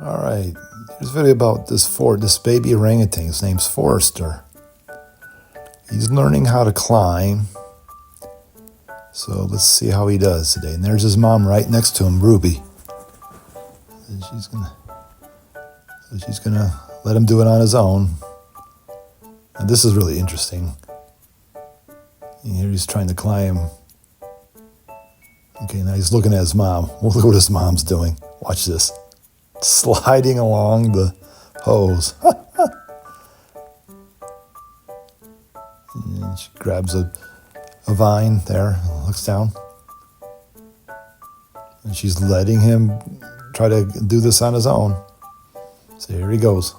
All right, here's a video about this baby orangutan. His name's Forrester. He's learning how to climb. So let's see how he does today. And there's his mom right next to him, Ruby. And she's gonna let him do it on his own. And this is really interesting. And here he's trying to climb. Okay, now he's looking at his mom. Look what his mom's doing. Watch this. Sliding along the hose. And she grabs a vine there, looks down. And she's letting him try to do this on his own. So here he goes.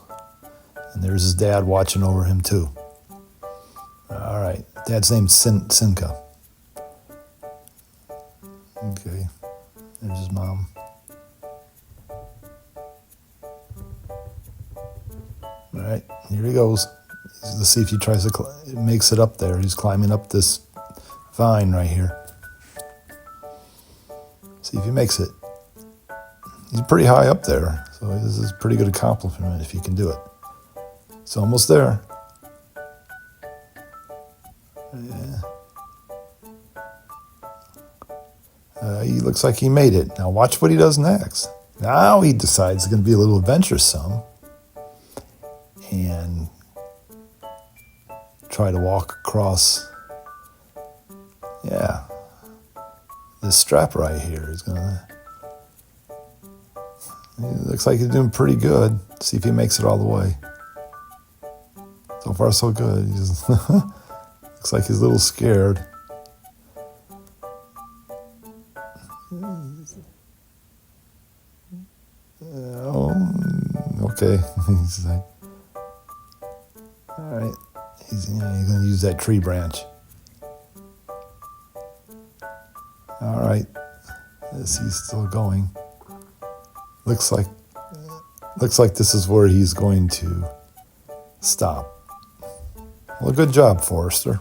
And there's his dad watching over him too. All right, Dad's name's Sinka. Okay, there's his mom. All right, here he goes. Let's see if he tries to makes it up there. He's climbing up this vine right here. See if he makes it. He's pretty high up there, so this is a pretty good accomplishment if he can do it. It's almost there. Yeah. He looks like he made it. Now watch what he does next. Now he decides it's going to be a little adventuresome and try to walk across, this strap right here. He's gonna. It looks like he's doing pretty good. See if he makes it all the way. So far, so good. He's looks like he's a little scared. Oh, okay. He's like, all right. He's going to use that tree branch. All right. He's still going. Looks like this is where he's going to stop. Well, good job, Forrester.